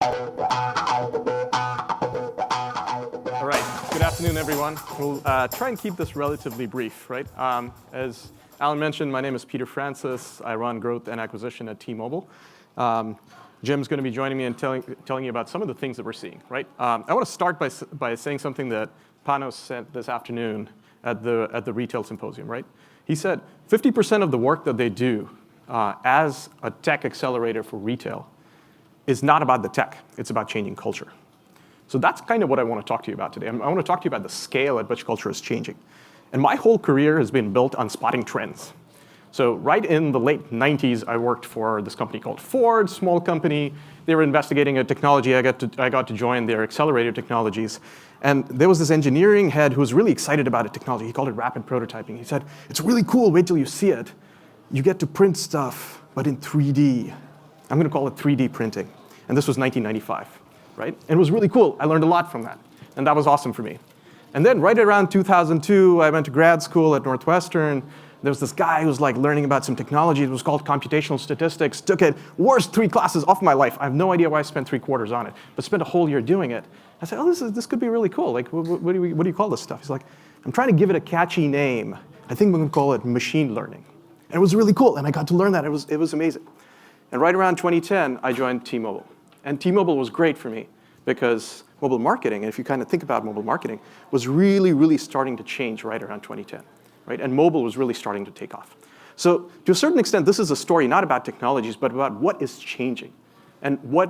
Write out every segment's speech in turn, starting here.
All right, good afternoon, everyone. We'll try and keep this relatively brief, right? As Alan mentioned, my name is Peter Francis. I run growth and acquisition at T-Mobile. Jim's going to be joining me and telling you about some of the things that we're seeing, right? I want to start by saying something that Panos said this afternoon at the retail symposium, right? He said 50% of the work that they do as a tech accelerator for retail is not about the tech. It's about changing culture. So that's kind of what I want to talk to you about today. I want to talk to you about the scale at which culture is changing. And my whole career has been built on spotting trends. So right in the late 90s, I worked for this company called Ford, small company. They were investigating a technology. I got to join their accelerator technologies. And there was this engineering head who was really excited about a technology. He called it rapid prototyping. He said, it's really cool. Wait till you see it. You get to print stuff, but in 3D. I'm going to call it 3D printing. And this was 1995, right? And it was really cool. I learned a lot from that. And that was awesome for me. And then right around 2002, I went to grad school at Northwestern. There was this guy who was like learning about some technology. It was called computational statistics. Took it, worst 3 classes of my life. I have no idea why I spent 3/4 on it, but spent a whole year doing it. I said, oh, this could be really cool. Like, what do you call this stuff? He's like, I'm trying to give it a catchy name. I think we're going to call it machine learning. And it was really cool, and I got to learn that. It was amazing. And right around 2010, I joined T-Mobile. And T-Mobile was great for me because mobile marketing, and if you kind of think about mobile marketing, was really, really starting to change right around 2010, right? And mobile was really starting to take off. So to a certain extent, this is a story not about technologies, but about what is changing and what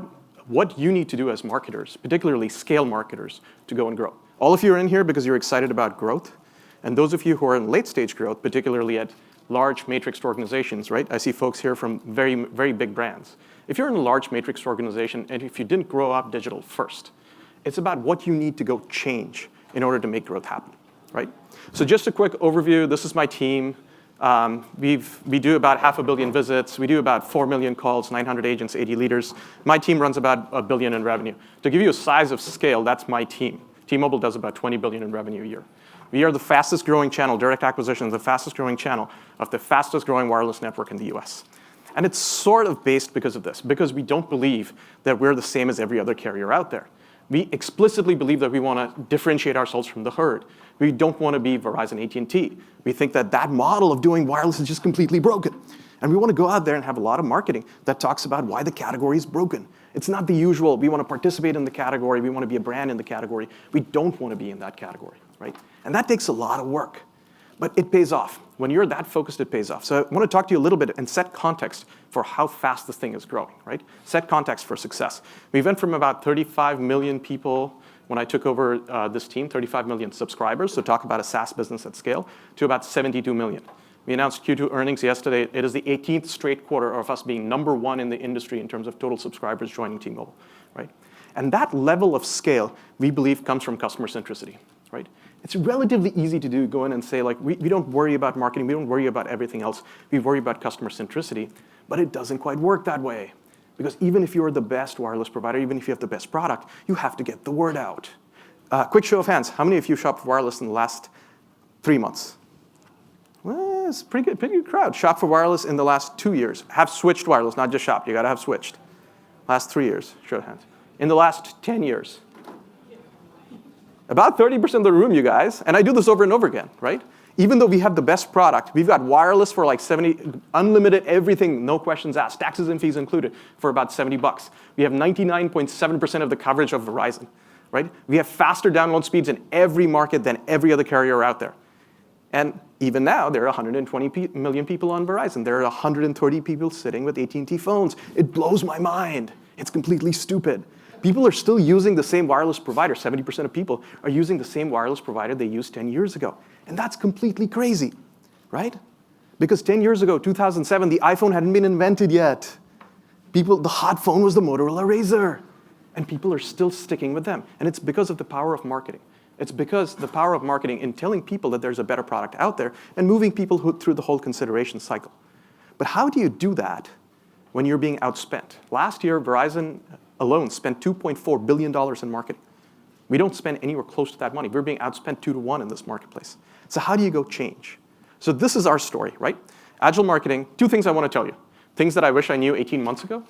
you need to do as marketers, particularly scale marketers, to go and grow. All of you are in here because you're excited about growth. And those of you who are in late stage growth, particularly at large matrixed organizations, right? I see folks here from very, very big brands. If you're in a large matrixed organization and if you didn't grow up digital first, it's about what you need to go change in order to make growth happen, right? So just a quick overview. This is my team. We do about 500 million visits. We do about 4 million calls, 900 agents, 80 leaders. My team runs about $1 billion in revenue. To give you a size of scale, that's my team. T-Mobile does about 20 billion in revenue a year. We are the fastest growing channel, direct acquisition, the fastest growing channel of the fastest growing wireless network in the US. And it's sort of based because of this, because we don't believe that we're the same as every other carrier out there. We explicitly believe that we want to differentiate ourselves from the herd. We don't want to be Verizon, AT&T. We think that that model of doing wireless is just completely broken. And we want to go out there and have a lot of marketing that talks about why the category is broken. It's not the usual, we want to participate in the category, we want to be a brand in the category. We don't want to be in that category, right? And that takes a lot of work, but it pays off. When you're that focused, it pays off. So I want to talk to you a little bit and set context for how fast this thing is growing, right? Set context for success. We went from about 35 million people when I took over this team, 35 million subscribers, so talk about a SaaS business at scale, to about 72 million. We announced Q2 earnings yesterday. It is the 18th straight quarter of us being #1 in the industry in terms of total subscribers joining T-Mobile, right? And that level of scale, we believe, comes from customer centricity, right? It's relatively easy to do, go in and say, like, we don't worry about marketing, we don't worry about everything else, we worry about customer centricity, but it doesn't quite work that way. Because even if you're the best wireless provider, even if you have the best product, you have to get the word out. Quick show of hands, how many of you shopped for wireless in the last 3 months? Well, it's a pretty good crowd. Shopped for wireless in the last 2 years. Have switched wireless, not just shopped, you gotta have switched. Last 3 years, show of hands. In the last 10 years. About 30% of the room, you guys, and I do this over and over again, right? Even though we have the best product, we've got wireless for like 70, unlimited everything, no questions asked, taxes and fees included, for about $70. We have 99.7% of the coverage of Verizon, right? We have faster download speeds in every market than every other carrier out there. And even now, there are 120 million people on Verizon. There are 130 people sitting with AT&T phones. It blows my mind. It's completely stupid. People are still using the same wireless provider. 70% of people are using the same wireless provider they used 10 years ago. And that's completely crazy, right? Because 10 years ago, 2007, the iPhone hadn't been invented yet. The hot phone was the Motorola Razr. And people are still sticking with them. And it's because of the power of marketing. It's because the power of marketing in telling people that there's a better product out there and moving people through the whole consideration cycle. But how do you do that when you're being outspent? Last year, Verizon alone spent $2.4 billion in marketing. We don't spend anywhere close to that money. We're being outspent 2 to 1 in this marketplace. So how do you go change? So this is our story, right? Agile marketing, 2 things I want to tell you. Things that I wish I knew 18 months ago,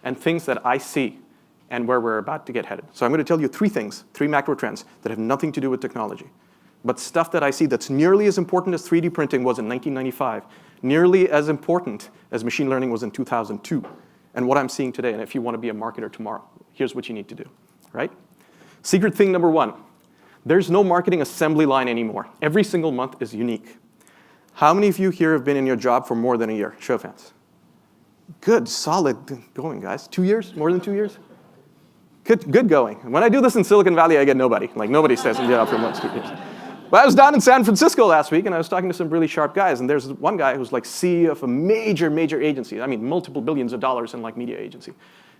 and things that I see and where we're about to get headed. So I'm going to tell you three things, three macro trends that have nothing to do with technology, but stuff that I see that's nearly as important as 3D printing was in 1995, nearly as important as machine learning was in 2002, and what I'm seeing today. And if you want to be a marketer tomorrow, here's what you need to do, right? Secret thing number one, there's no marketing assembly line anymore. Every single month is unique. How many of you here have been in your job for more than a year? Show of hands. Good, solid going, guys. 2 years? More than 2 years? Good going. When I do this in Silicon Valley, I get nobody. Like, nobody stays in job for more than 2 years. But I was down in San Francisco last week, and I was talking to some really sharp guys, and there's one guy who's like CEO of a major agency. I mean, multiple billions of dollars in like media agency.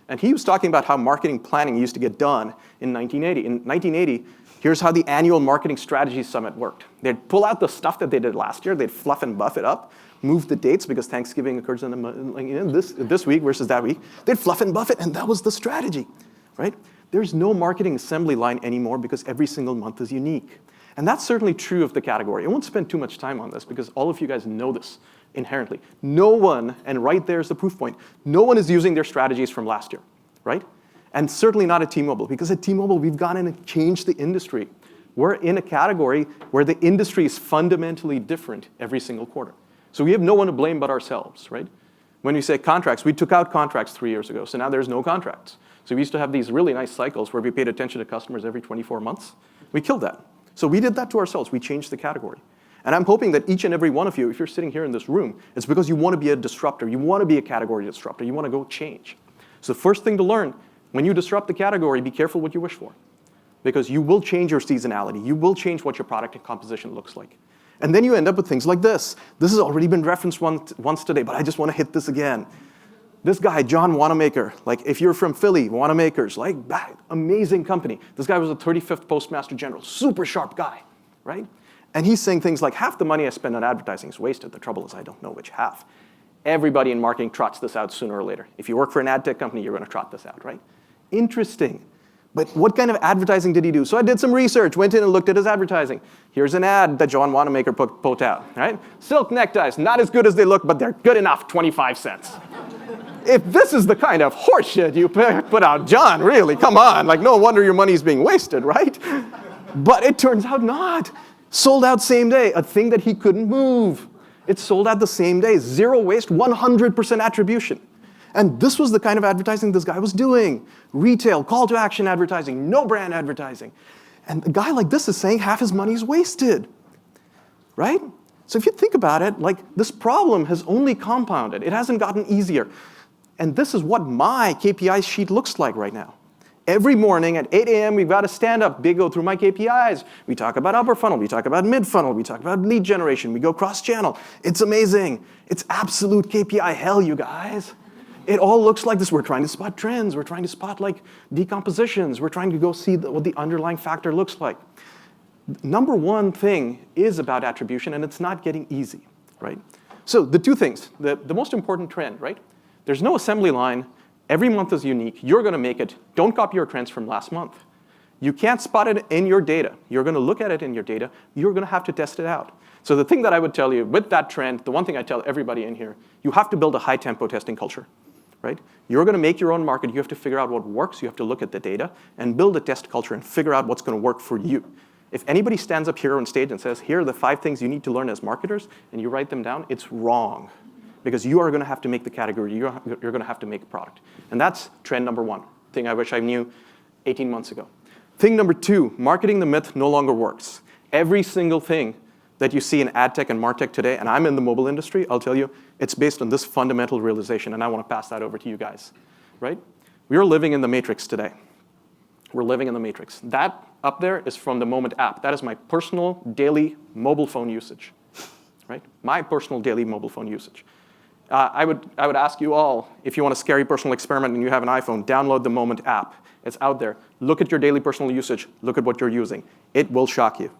And he was talking about how marketing planning used to get done in 1980. In 1980, here's how the annual marketing strategy summit worked. They'd pull out the stuff that they did last year, they'd fluff and buff it up, move the dates because Thanksgiving occurs in this week versus that week. They'd fluff and buff it, and that was the strategy, right? There's no marketing assembly line anymore because every single month is unique. And that's certainly true of the category. I won't spend too much time on this because all of you guys know this inherently. No one, and right there's the proof point, no one is using their strategies from last year, right? And certainly not at T-Mobile, because at T-Mobile, we've gone in and changed the industry. We're in a category where the industry is fundamentally different every single quarter. So we have no one to blame but ourselves, right? When we say contracts, we took out contracts 3 years ago, so now there's no contracts. So we used to have these really nice cycles where we paid attention to customers every 24 months. We killed that. So we did that to ourselves. We changed the category. And I'm hoping that each and every one of you, if you're sitting here in this room, it's because you want to be a disruptor. You want to be a category disruptor. You want to go change. So the first thing to learn, when you disrupt the category, be careful what you wish for. Because you will change your seasonality. You will change what your product and composition looks like. And then you end up with things like this. This has already been referenced once today, but I just want to hit this again. This guy, John Wanamaker, like if you're from Philly, Wanamakers, like amazing company. This guy was the 35th Postmaster General, super sharp guy, right? And he's saying things like, half the money I spend on advertising is wasted. The trouble is I don't know which half. Everybody in marketing trots this out sooner or later. If you work for an ad tech company, you're going to trot this out, right? Interesting. But what kind of advertising did he do? So I did some research, went in and looked at his advertising. Here's an ad that John Wanamaker put out, right? Silk neckties, not as good as they look, but they're good enough, 25 cents. If this is the kind of horseshit you put out, John, really, come on. Like, no wonder your money's being wasted, right? But it turns out not. Sold out same day, a thing that he couldn't move. It sold out the same day, zero waste, 100% attribution. And this was the kind of advertising this guy was doing. Retail, call to action advertising, no brand advertising. And a guy like this is saying half his money is wasted, right? So if you think about it, like this problem has only compounded. It hasn't gotten easier. And this is what my KPI sheet looks like right now. Every morning at 8 a.m., we've got to stand up, go through my KPIs. We talk about upper funnel, we talk about mid funnel, we talk about lead generation, we go cross-channel. It's amazing. It's absolute KPI hell, you guys. It all looks like this. We're trying to spot trends. We're trying to spot like decompositions. We're trying to go see what the underlying factor looks like. Number one thing is about attribution, and it's not getting easy, right? So the two things, the most important trend, right? There's no assembly line. Every month is unique. You're going to make it. Don't copy your trends from last month. You can't spot it in your data. You're going to look at it in your data. You're going to have to test it out. So the thing that I would tell you with that trend, the one thing I tell everybody in here, you have to build a high-tempo testing culture, right? You're going to make your own market. You have to figure out what works. You have to look at the data and build a test culture and figure out what's going to work for you. If anybody stands up here on stage and says, here are the 5 things you need to learn as marketers, and you write them down, it's wrong. Because you are going to have to make the category. You're going to have to make a product. And that's trend number one, thing I wish I knew 18 months ago. Thing number 2, marketing the myth no longer works. Every single thing that you see in ad tech and martech today, and I'm in the mobile industry, I'll tell you, it's based on this fundamental realization, and I want to pass that over to you guys, right? We are living in the matrix today. We're living in the matrix. That up there is from the Moment app. That is my personal daily mobile phone usage, right? My personal daily mobile phone usage. I would ask you all, if you want a scary personal experiment and you have an iPhone, download the Moment app. It's out there. Look at your daily personal usage. Look at what you're using. It will shock you.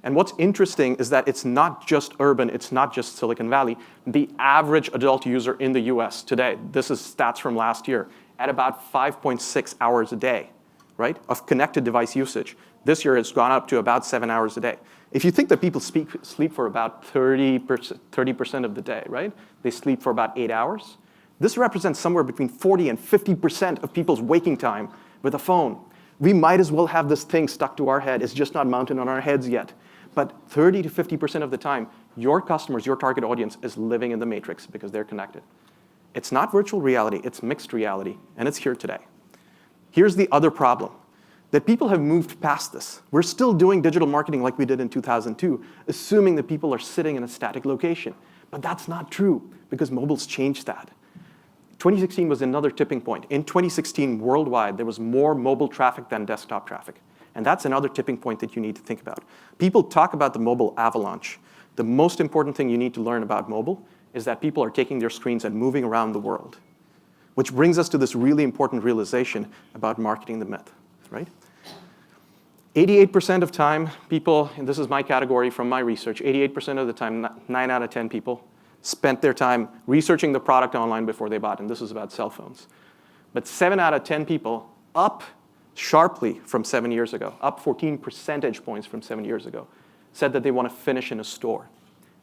And what's interesting is that it's not just urban. It's not just Silicon Valley. The average adult user in the US today, this is stats from last year, at about 5.6 hours a day, right, of connected device usage. This year, it's gone up to about 7 hours a day. If you think that people sleep for about 30% of the day, right? They sleep for about 8 hours. This represents somewhere between 40 and 50% of people's waking time with a phone. We might as well have this thing stuck to our head. It's just not mounted on our heads yet. But 30 to 50% of the time, your customers, your target audience, is living in the matrix because they're connected. It's not virtual reality, it's mixed reality, and it's here today. Here's the other problem, that people have moved past this. We're still doing digital marketing like we did in 2002, assuming that people are sitting in a static location. But that's not true, because mobile's changed that. 2016 was another tipping point. In 2016, worldwide, there was more mobile traffic than desktop traffic. And that's another tipping point that you need to think about. People talk about the mobile avalanche. The most important thing you need to learn about mobile is that people are taking their screens and moving around the world, which brings us to this really important realization about marketing the myth, right? 88% of time, people, and this is my category from my research, 88% of the time, 9 out of 10 people spent their time researching the product online before they bought, and this is about cell phones. But 7 out of 10 people, up sharply from 7 years ago, up 14 percentage points from 7 years ago, said that they want to finish in a store.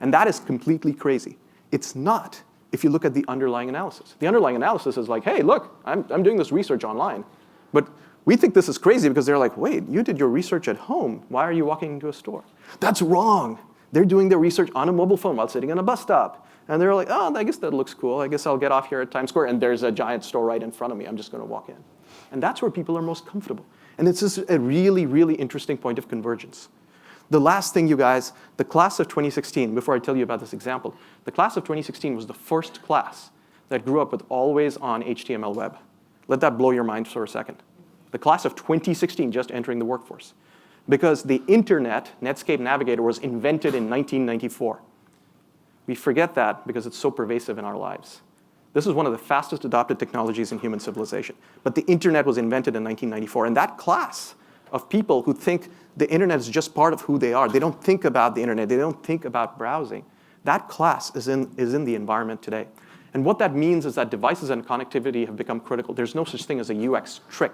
And that is completely crazy. It's not if you look at the underlying analysis. The underlying analysis is like, hey, look, I'm doing this research online. But we think this is crazy because they're like, wait, you did your research at home. Why are you walking into a store? That's wrong. They're doing their research on a mobile phone while sitting on a bus stop. And they're like, oh, I guess that looks cool. I guess I'll get off here at Times Square, and there's a giant store right in front of me. I'm just going to walk in. And that's where people are most comfortable. And it's just a really, really interesting point of convergence. The last thing, you guys, the class of 2016, before I tell you about this example, the class of 2016 was the first class that grew up with always-on HTML web. Let that blow your mind for a second. The class of 2016 just entering the workforce. Because the internet, Netscape Navigator, was invented in 1994. We forget that because it's so pervasive in our lives. This is one of the fastest adopted technologies in human civilization. But the internet was invented in 1994. And that class of people who think the internet is just part of who they are, they don't think about the internet, they don't think about browsing, that class is in the environment today. And what that means is that devices and connectivity have become critical. There's no such thing as a UX trick.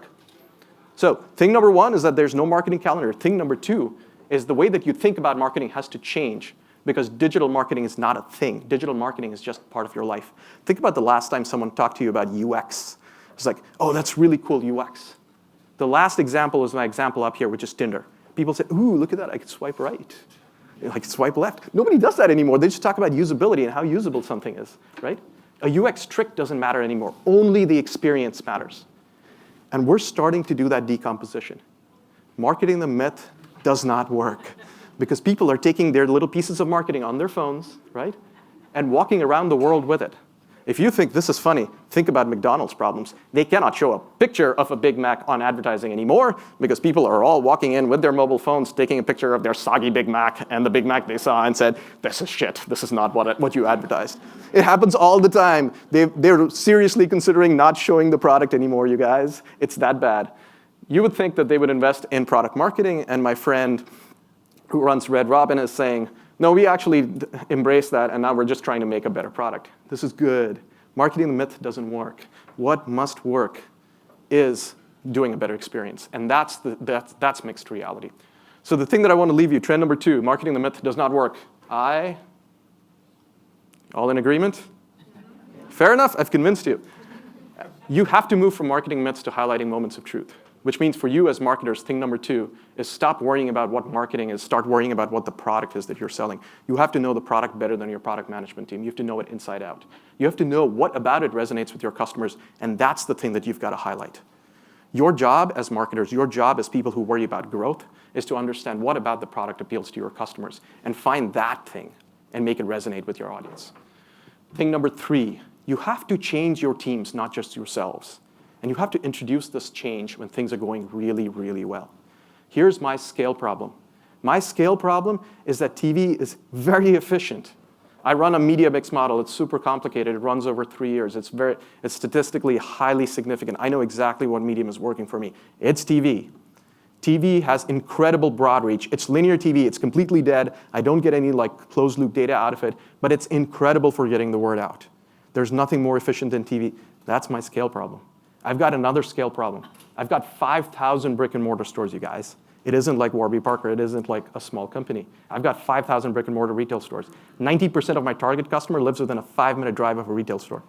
So thing number one is that there's no marketing calendar. Thing number two is the way that you think about marketing has to change, because digital marketing is not a thing. Digital marketing is just part of your life. Think about the last time someone talked to you about UX. It's like, oh, that's really cool, UX. The last example is my example up here, which is Tinder. People say, ooh, look at that, I can swipe right. I can swipe left. Nobody does that anymore. They just talk about usability and how usable something is, right? A UX trick doesn't matter anymore. Only the experience matters. And we're starting to do that decomposition. Marketing the myth does not work, because people are taking their little pieces of marketing on their phones, right, and walking around the world with it. If you think this is funny, think about McDonald's problems. They cannot show a picture of a Big Mac on advertising anymore because people are all walking in with their mobile phones, taking a picture of their soggy Big Mac and the Big Mac they saw and said, this is shit. This is not what you advertised. It happens all the time. They're seriously considering not showing the product anymore, you guys. It's that bad. You would think that they would invest in product marketing, and my friend who runs Red Robin is saying, no, we actually embrace that, and now we're just trying to make a better product. This is good. Marketing the myth doesn't work. What must work is doing a better experience, and that's mixed reality. So the thing that I want to leave you, trend number 2, marketing the myth does not work. All in agreement? Fair enough, I've convinced you. You have to move from marketing myths to highlighting moments of truth, which means for you as marketers, thing number 2 is stop worrying about what marketing is, start worrying about what the product is that you're selling. You have to know the product better than your product management team. You have to know it inside out. You have to know what about it resonates with your customers, and that's the thing that you've got to highlight. Your job as marketers, your job as people who worry about growth, is to understand what about the product appeals to your customers and find that thing and make it resonate with your audience. Thing number 3, you have to change your teams, not just yourselves. And you have to introduce this change when things are going really, really well. Here's my scale problem. My scale problem is that TV is very efficient. I run a media mix model. It's super complicated. It runs over 3 years. It's statistically highly significant. I know exactly what medium is working for me. It's TV. TV has incredible broad reach. It's linear TV. It's completely dead. I don't get any closed loop data out of it, but it's incredible for getting the word out. There's nothing more efficient than TV. That's my scale problem. I've got another scale problem. I've got 5,000 brick and mortar stores, you guys. It isn't like Warby Parker. It isn't like a small company. I've got 5,000 brick and mortar retail stores. 90% of my target customer lives within a 5-minute drive of a retail store.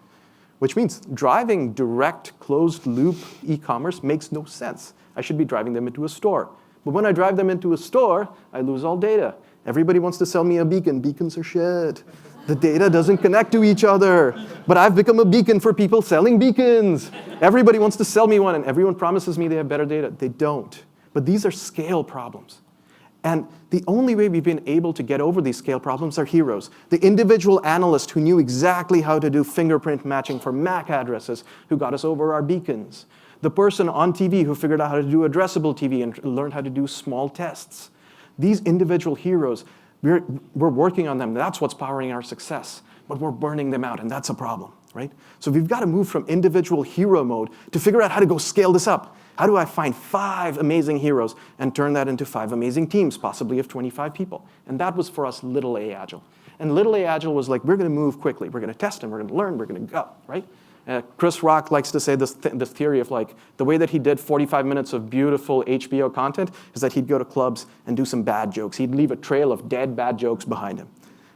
which means driving direct closed-loop e-commerce makes no sense. I should be driving them into a store. But when I drive them into a store, I lose all data. Everybody wants to sell me a beacon. Beacons are shit. The data doesn't connect to each other. But I've become a beacon for people selling beacons. Everybody wants to sell me one, and everyone promises me they have better data. They don't. But these are scale problems. And the only way we've been able to get over these scale problems are heroes. The individual analyst who knew exactly how to do fingerprint matching for MAC addresses who got us over our beacons. The person on TV who figured out how to do addressable TV and learned how to do small tests. These individual heroes, we're working on them. That's what's powering our success. But we're burning them out, and that's a problem, right? So we've got to move from individual hero mode to figure out how to go scale this up. How do I find 5 amazing heroes and turn that into 5 amazing teams, possibly of 25 people? And that was for us little a Agile. And little a Agile was like, we're going to move quickly. We're going to test and we're going to learn. We're going to go, right? Chris Rock likes to say this theory of like, the way that he did 45 minutes of beautiful HBO content is that he'd go to clubs and do some bad jokes. He'd leave a trail of dead bad jokes behind him,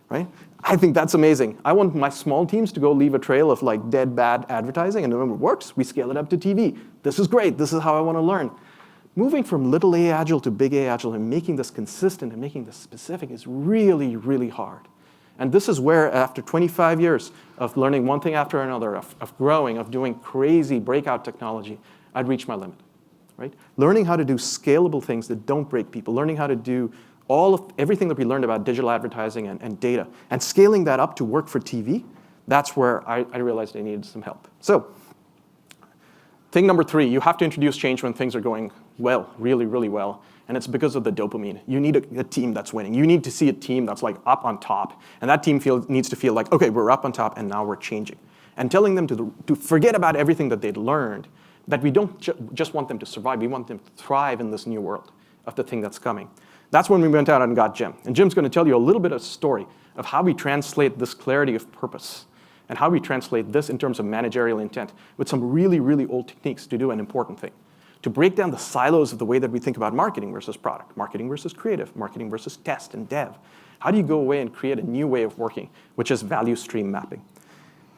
right? I think that's amazing. I want my small teams to go leave a trail of like dead bad advertising, and when it works, we scale it up to TV. This is great. This is how I want to learn. Moving from little a Agile to big A Agile and making this consistent and making this specific is really, really hard. And this is where, after 25 years of learning one thing after another, of growing, of doing crazy breakout technology, I'd reached my limit, right? Learning how to do scalable things that don't break people, learning how to do everything that we learned about digital advertising and data, and scaling that up to work for TV, that's where I realized I needed some help. So, thing number 3, you have to introduce change when things are going well, really, really well. And it's because of the dopamine. You need a team that's winning. You need to see a team that's like up on top. And that team needs to feel like, okay, we're up on top and now we're changing. And telling them to forget about everything that they'd learned, that we don't just want them to survive, we want them to thrive in this new world of the thing that's coming. That's when we went out and got Jim. And Jim's going to tell you a little bit of a story of how we translate this clarity of purpose and how we translate this in terms of managerial intent with some really, really old techniques to do an important thing. To break down the silos of the way that we think about marketing versus product, marketing versus creative, marketing versus test and dev. How do you go away and create a new way of working, which is value stream mapping?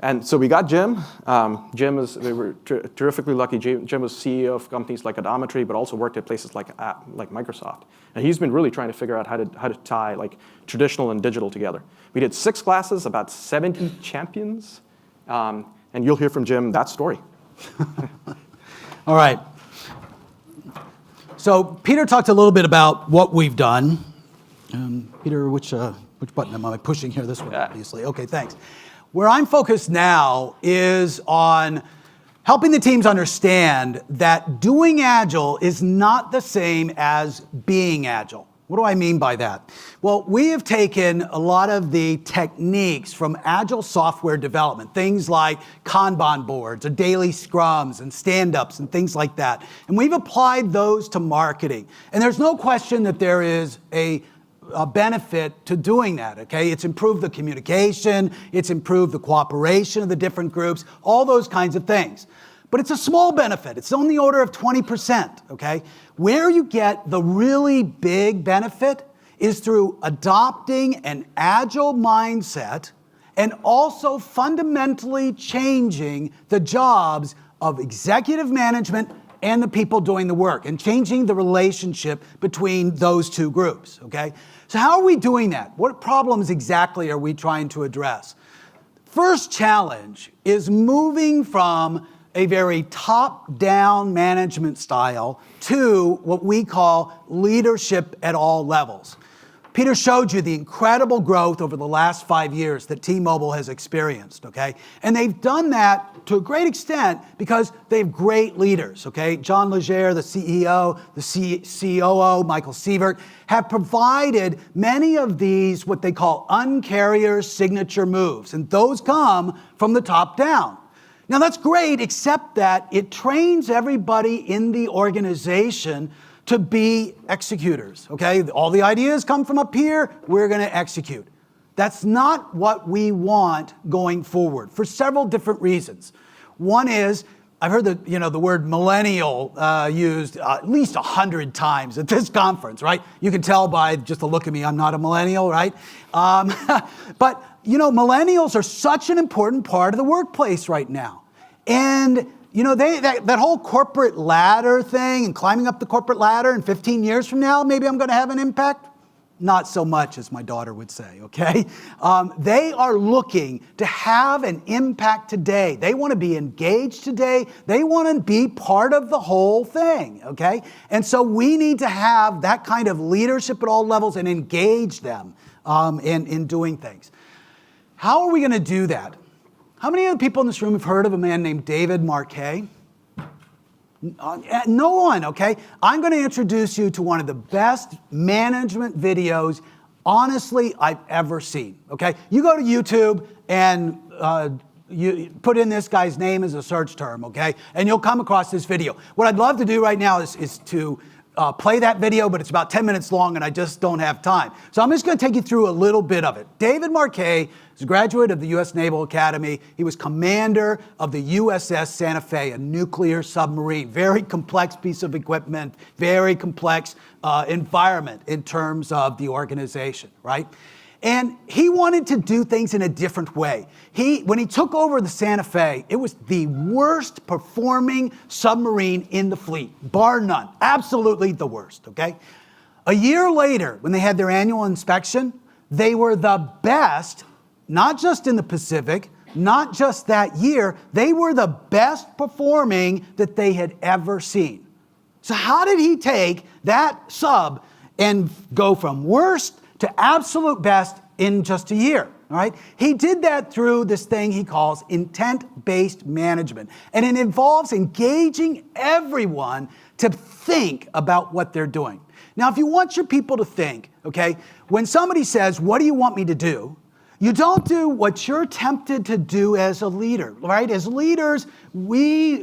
And so we got Jim. We were terrifically lucky. Jim was CEO of companies like Odometry, but also worked at places like Microsoft. And he's been really trying to figure out how to tie like traditional and digital together. We did 6 classes, about 70 champions, and you'll hear from Jim that story. All right. So Peter talked a little bit about what we've done. Peter, which button am I pushing here? This one, obviously. Okay, thanks. Where I'm focused now is on helping the teams understand that doing Agile is not the same as being Agile. What do I mean by that? Well, we have taken a lot of the techniques from Agile software development, things like Kanban boards, or daily scrums, and stand-ups, and things like that. And we've applied those to marketing. And there's no question that there is a benefit to doing that, okay? It's improved the communication, it's improved the cooperation of the different groups, all those kinds of things. But it's a small benefit. It's on the order of 20%, okay? Where you get the really big benefit is through adopting an Agile mindset and also fundamentally changing the jobs of executive management and the people doing the work, and changing the relationship between those two groups, okay? So how are we doing that? What problems exactly are we trying to address? First challenge is moving from a very top-down management style to what we call leadership at all levels. Peter showed you the incredible growth over the last 5 years that T-Mobile has experienced, okay? And they've done that to a great extent because they have great leaders, okay? John Legere, the CEO, the COO, Michael Sievert, have provided many of these, what they call Uncarrier signature moves, and those come from the top down. Now that's great, except that it trains everybody in the organization to be executors, okay? All the ideas come from up here, we're gonna execute. That's not what we want going forward for several different reasons. One is I've heard the word millennial used at least 100 times at this conference, right? You can tell by just the look at me, I'm not a millennial, right? But millennials are such an important part of the workplace right now. And that whole corporate ladder thing and climbing up the corporate ladder, and 15 years from now, maybe I'm going to have an impact. Not so much, as my daughter would say, okay? They are looking to have an impact today. They want to be engaged today. They want to be part of the whole thing, okay? And so we need to have that kind of leadership at all levels and engage them in doing things. How are we going to do that? How many of the people in this room have heard of a man named David Marquet? No one, okay? I'm going to introduce you to one of the best management videos, honestly, I've ever seen, okay? You go to YouTube and you put in this guy's name as a search term, okay? And you'll come across this video. What I'd love to do right now is to play that video, but it's about 10 minutes long and I just don't have time. So I'm just going to take you through a little bit of it. David Marquet is a graduate of the U.S. Naval Academy. He was commander of the USS Santa Fe, a nuclear submarine. Very complex piece of equipment, very complex environment in terms of the organization, right? And he wanted to do things in a different way. When he took over the Santa Fe, it was the worst performing submarine in the fleet, bar none. Absolutely the worst, okay? A year later, when they had their annual inspection, they were the best, not just in the Pacific, not just that year, they were the best performing that they had ever seen. So how did he take that sub and go from worst to absolute best in just a year, all right? He did that through this thing he calls intent-based management. And it involves engaging everyone to think about what they're doing. Now, if you want your people to think, okay, when somebody says, what do you want me to do? You don't do what you're tempted to do as a leader, right? As leaders, we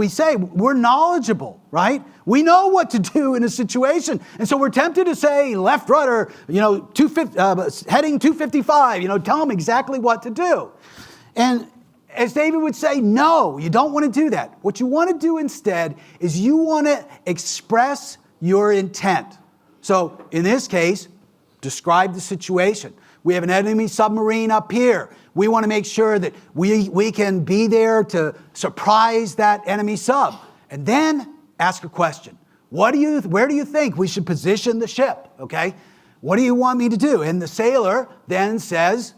say we're knowledgeable, right? We know what to do in a situation. And so we're tempted to say left rudder, heading 255, tell them exactly what to do. And as David would say, no, you don't want to do that. What you want to do instead is you want to express your intent. So in this case, describe the situation. We have an enemy submarine up here. We want to make sure that we can be there to surprise that enemy sub. And then ask a question. Where do you think we should position the ship? Okay? What do you want me to do? And the sailor then says,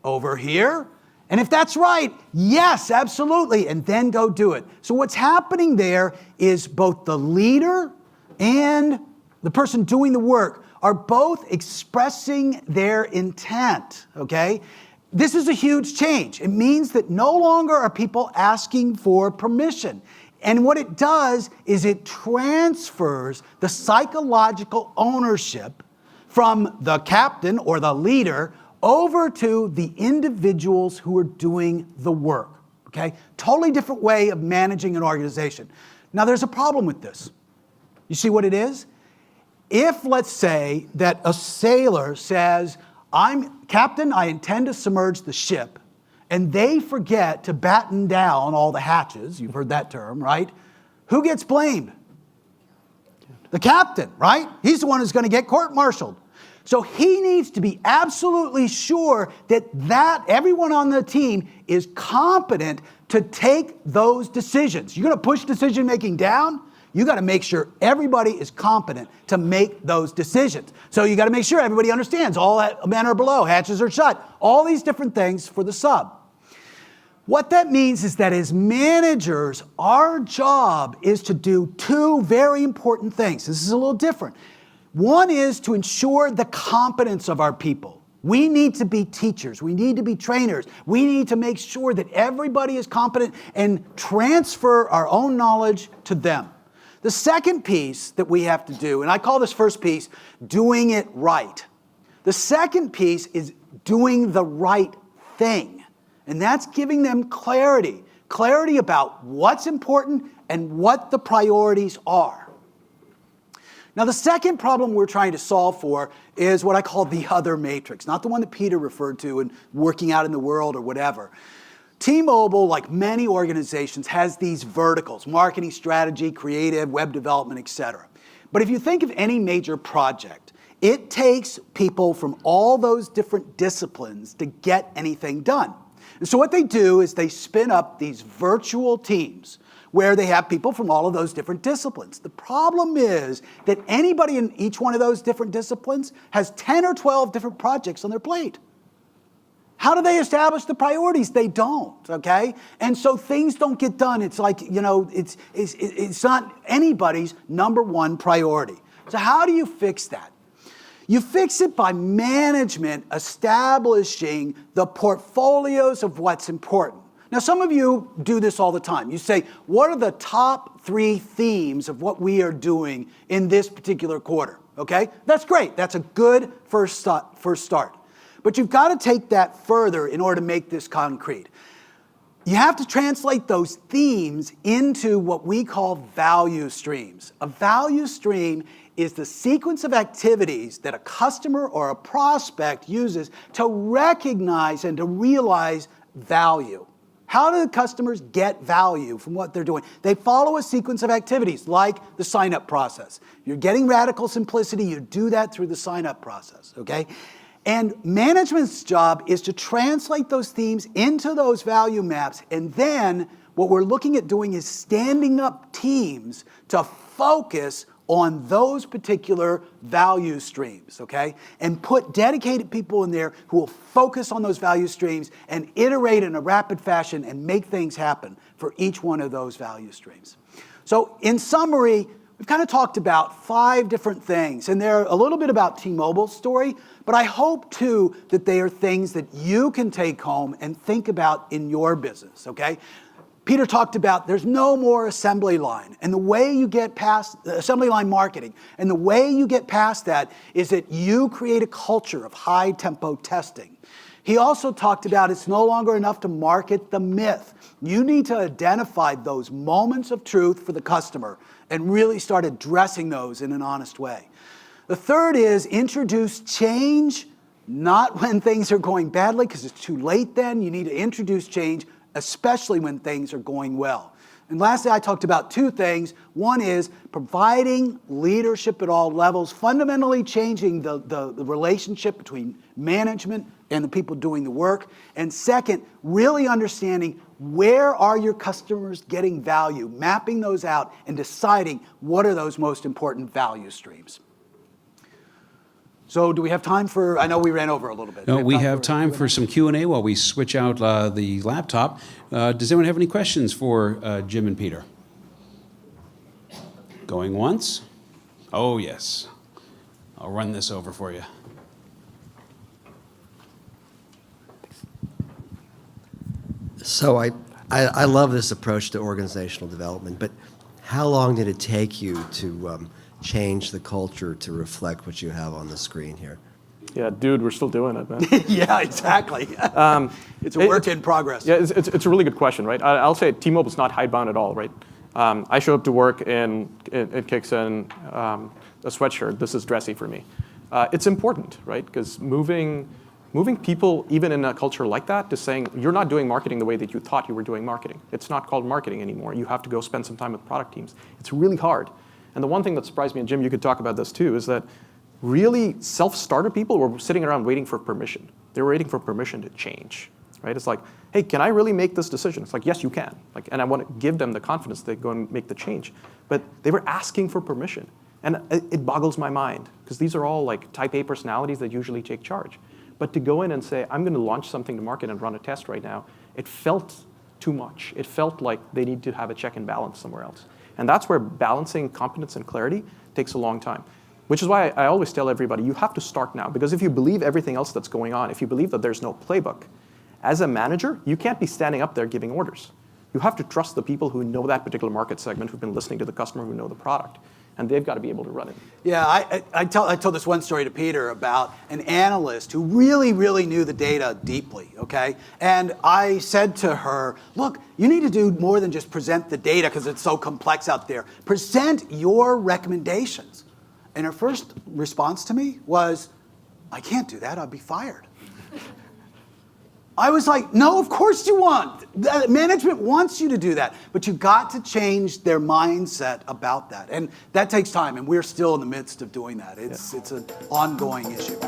over here. And if that's right, yes, absolutely. And then go do it. So what's happening there is both the leader and the person doing the work are both expressing their intent, okay? This is a huge change. It means that no longer are people asking for permission. And what it does is it transfers the psychological ownership from the captain or the leader over to the individuals who are doing the work, okay? Totally different way of managing an organization. Now, there's a problem with this. You see what it is? If, let's say, that a sailor says, Captain, I intend to submerge the ship, and they forget to batten down all the hatches, you've heard that term, right? Who gets blamed? The captain, right? He's the one who's going to get court-martialed. So he needs to be absolutely sure that everyone on the team is competent to take those decisions. You're going to push decision-making down? You got to make sure everybody is competent to make those decisions. So you got to make sure everybody understands all men are below, hatches are shut, all these different things for the sub. What that means is that as managers, our job is to do two very important things. This is a little different. One is to ensure the competence of our people. We need to be teachers. We need to be trainers. We need to make sure that everybody is competent and transfer our own knowledge to them. The second piece that we have to do, and I call this first piece, doing it right. The second piece is doing the right thing. And that's giving them clarity about what's important and what the priorities are. Now, the second problem we're trying to solve for is what I call the other matrix, not the one that Peter referred to in working out in the world or whatever. T-Mobile, like many organizations, has these verticals: marketing, strategy, creative, web development, etc. But if you think of any major project, it takes people from all those different disciplines to get anything done. And so what they do is they spin up these virtual teams where they have people from all of those different disciplines. The problem is that anybody in each one of those different disciplines has 10 or 12 different projects on their plate. How do they establish the priorities? They don't, okay? And so things don't get done. It's like, it's not anybody's number one priority. So how do you fix that? You fix it by management establishing the portfolios of what's important. Now, some of you do this all the time. You say, what are the top 3 themes of what we are doing in this particular quarter? Okay? That's great. That's a good first start. But you've got to take that further in order to make this concrete. You have to translate those themes into what we call value streams. A value stream is the sequence of activities that a customer or a prospect uses to recognize and to realize value. How do the customers get value from what they're doing? They follow a sequence of activities like the sign-up process. You're getting radical simplicity, you do that through the sign-up process, okay? And management's job is to translate those themes into those value maps, and then what we're looking at doing is standing up teams to focus on those particular value streams, okay? And put dedicated people in there who will focus on those value streams and iterate in a rapid fashion and make things happen for each one of those value streams. So in summary, we've kind of talked about 5 different things, and they're a little bit about T-Mobile's story, but I hope too that they are things that you can take home and think about in your business, okay? Peter talked about there's no more assembly line, and the way you get past assembly line marketing, and the way you get past that is that you create a culture of high tempo testing. He also talked about it's no longer enough to market the myth. You need to identify those moments of truth for the customer and really start addressing those in an honest way. The third is introduce change, not when things are going badly, because it's too late then. You need to introduce change, especially when things are going well. And lastly, I talked about 2 things. One is providing leadership at all levels, fundamentally changing the relationship between management and the people doing the work. And second, really understanding where are your customers getting value, mapping those out and deciding what are those most important value streams. So do we have time for, I know we ran over a little bit. No, we have time for some Q&A while we switch out the laptop. Does anyone have any questions for Jim and Peter? Going once? Oh, yes. I'll run this over for you. So I love this approach to organizational development, but how long did it take you to change the culture to reflect what you have on the screen here? Yeah, dude, we're still doing it, man. Yeah, exactly. It's a work in progress. Yeah, it's a really good question, right? I'll say T-Mobile's not hidebound at all, right? I show up to work and it kicks in a sweatshirt. This is dressy for me. It's important, right? Because moving people, even in a culture like that, to saying you're not doing marketing the way that you thought you were doing marketing. It's not called marketing anymore. You have to go spend some time with product teams. It's really hard. And the one thing that surprised me, and Jim, you could talk about this too, is that really self-starter people were sitting around waiting for permission. They were waiting for permission to change, right? It's like, hey, can I really make this decision? It's like, yes, you can. Like, and I want to give them the confidence to go and make the change. But they were asking for permission. And it boggles my mind, because these are all like type A personalities that usually take charge. But to go in and say, I'm going to launch something to market and run a test right now, it felt too much. It felt like they need to have a check and balance somewhere else. And that's where balancing competence and clarity takes a long time. Which is why I always tell everybody, you have to start now. Because if you believe everything else that's going on, if you believe that there's no playbook, as a manager, you can't be standing up there giving orders. You have to trust the people who know that particular market segment, who've been listening to the customer, who know the product. And they've got to be able to run it. Yeah, I told this one story to Peter about an analyst who really, really knew the data deeply, okay? And I said to her, look, you need to do more than just present the data because it's so complex out there. Present your recommendations. And her first response to me was, I can't do that, I'll be fired. I was like, no, of course you want. Management wants you to do that. But you got to change their mindset about that. And that takes time, and we're still in the midst of doing that. It's an ongoing issue.